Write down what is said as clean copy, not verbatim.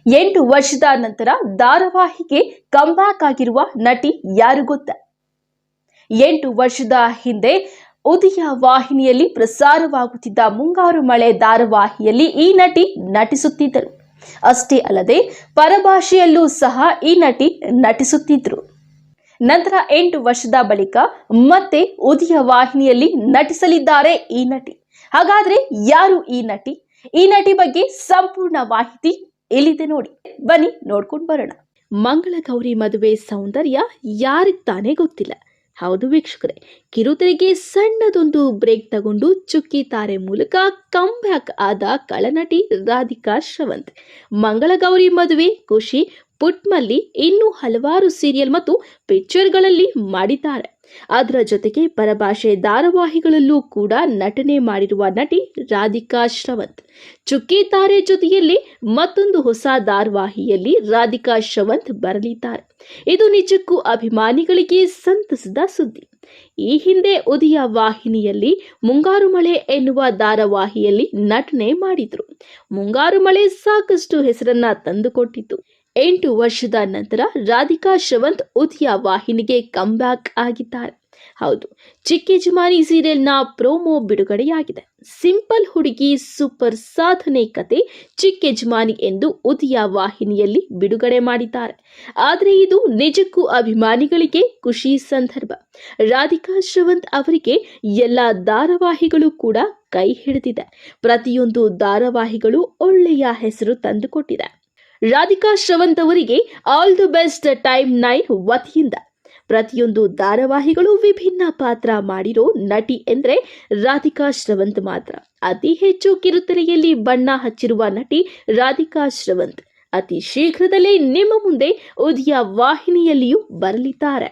8 ವರ್ಷದ ನಂತರ ಧಾರಾವಾಹಿಗೆ ಕಂಬ್ಯಾಕ್ ಆಗಿರುವ ನಟಿ ಯಾರು ಗೊತ್ತಾ? 8 ವರ್ಷದ ಹಿಂದೆ ಉದಯ ವಾಹಿನಿಯಲ್ಲಿ ಪ್ರಸಾರವಾಗುತ್ತಿದ್ದ ಮುಂಗಾರು ಮಳೆ ಧಾರಾವಾಹಿಯಲ್ಲಿ ಈ ನಟಿ ನಟಿಸುತ್ತಿದ್ದರು. ಅಷ್ಟೇ ಅಲ್ಲದೆ ಪರಭಾಷೆಯಲ್ಲೂ ಸಹ ಈ ನಟಿ ನಟಿಸುತ್ತಿದ್ರು. ನಂತರ 8 ವರ್ಷದ ಬಳಿಕ ಮತ್ತೆ ಉದಯ ವಾಹಿನಿಯಲ್ಲಿ ನಟಿಸಲಿದ್ದಾರೆ ಈ ನಟಿ. ಹಾಗಾದ್ರೆ ಯಾರು ಈ ನಟಿ? ಈ ನಟಿ ಬಗ್ಗೆ ಸಂಪೂರ್ಣ ಮಾಹಿತಿ ಇಲ್ಲಿದೆ ನೋಡಿ, ಬನ್ನಿ ನೋಡ್ಕೊಂಡು ಬರೋಣ. ಮಂಗಳಗೌರಿ ಮದುವೆ ಸೌಂದರ್ಯ ಯಾರಿಗ್ ತಾನೇ ಗೊತ್ತಿಲ್ಲ. ಹೌದು ವೀಕ್ಷಕರೇ, ಕಿರುತೆರೆಗೆ ಸಣ್ಣದೊಂದು ಬ್ರೇಕ್ ತಗೊಂಡು ಚುಕ್ಕಿ ತಾರೆ ಮೂಲಕ ಕಮ್ಬ್ಯಾಕ್ ಆದ ಕಳನಟಿ ರಾಧಿಕಾ ಶ್ರವಂತ್. ಮಂಗಳಗೌರಿ ಮದುವೆ, ಖುಷಿ, ಪುಟ್ಮಲ್ಲಿ ಇನ್ನೂ ಹಲವಾರು ಸೀರಿಯಲ್ ಮತ್ತು ಪಿಕ್ಚರ್ಗಳಲ್ಲಿ ಮಾಡಿದ್ದಾರೆ. ಅದರ ಜೊತೆಗೆ ಪರಭಾಷೆ ಧಾರಾವಾಹಿಗಳಲ್ಲೂ ಕೂಡ ನಟನೆ ಮಾಡಿರುವ ನಟಿ ರಾಧಿಕಾ ಶ್ರವಂತ್. ಚುಕ್ಕಿ ತಾರೆ ಜೊತೆಯಲ್ಲಿ ಮತ್ತೊಂದು ಹೊಸ ಧಾರಾವಾಹಿಯಲ್ಲಿ ರಾಧಿಕಾ ಶ್ರವಂತ್ ಬರಲಿದ್ದಾರೆ. ಇದು ನಿಜಕ್ಕೂ ಅಭಿಮಾನಿಗಳಿಗೆ ಸಂತಸದ ಸುದ್ದಿ. ಈ ಹಿಂದೆ ಉದಯ ವಾಹಿನಿಯಲ್ಲಿ ಮುಂಗಾರು ಮಳೆ ಎನ್ನುವ ಧಾರಾವಾಹಿಯಲ್ಲಿ ನಟನೆ ಮಾಡಿದ್ರು. ಮುಂಗಾರು ಮಳೆ ಸಾಕಷ್ಟು ಹೆಸರನ್ನ ತಂದುಕೊಟ್ಟಿತ್ತು. 8 ವರ್ಷದ ನಂತರ ರಾಧಿಕಾ ಶ್ರವಂತ್ ಉದಯ ವಾಹಿನಿಗೆ ಕಂಬ್ಯಾಕ್ ಆಗಿದ್ದಾರೆ. ಹೌದು, ಚಿಕ್ಕ ಯಜಮಾನಿ ಸೀರಿಯಲ್ನ ಪ್ರೋಮೋ ಬಿಡುಗಡೆಯಾಗಿದೆ. ಸಿಂಪಲ್ ಹುಡುಗಿ ಸೂಪರ್ ಸಾಧನೆ ಕತೆ ಚಿಕ್ಕ ಯಜಮಾನಿ ಎಂದು ಉದಯ ವಾಹಿನಿಯಲ್ಲಿ ಬಿಡುಗಡೆ ಮಾಡಿದ್ದಾರೆ. ಆದರೆ ಇದು ನಿಜಕ್ಕೂ ಅಭಿಮಾನಿಗಳಿಗೆ ಖುಷಿ ಸಂದರ್ಭ. ರಾಧಿಕಾ ಶ್ರವಂತ್ ಅವರಿಗೆ ಎಲ್ಲ ಧಾರಾವಾಹಿಗಳು ಕೂಡ ಕೈ ಹಿಡಿದಿದೆ. ಪ್ರತಿಯೊಂದು ಧಾರಾವಾಹಿಗಳು ಒಳ್ಳೆಯ ಹೆಸರು ತಂದುಕೊಟ್ಟಿದೆ. ರಾಧಿಕಾ ಶ್ರವಂತ್ ಅವರಿಗೆ ಆಲ್ ದಿ ಬೆಸ್ಟ್ ಟೈಮ್ 9 ವತಿಯಿಂದ. ಪ್ರತಿಯೊಂದು ಧಾರಾವಾಹಿಗಳು ವಿಭಿನ್ನ ಪಾತ್ರ ಮಾಡಿರೋ ನಟಿ ಎಂದ್ರೆ ರಾಧಿಕಾ ಶ್ರವಂತ್ ಮಾತ್ರ. ಅತಿ ಹೆಚ್ಚು ಕಿರುತೆರೆಯಲ್ಲಿ ಬಣ್ಣ ಹಚ್ಚಿರುವ ನಟಿ ರಾಧಿಕಾ ಶ್ರವಂತ್ ಅತಿ ಶೀಘ್ರದಲ್ಲೇ ನಿಮ್ಮ ಮುಂದೆ ಉದಯ ವಾಹಿನಿಯಲ್ಲಿಯೂ ಬರಲಿದ್ದಾರೆ.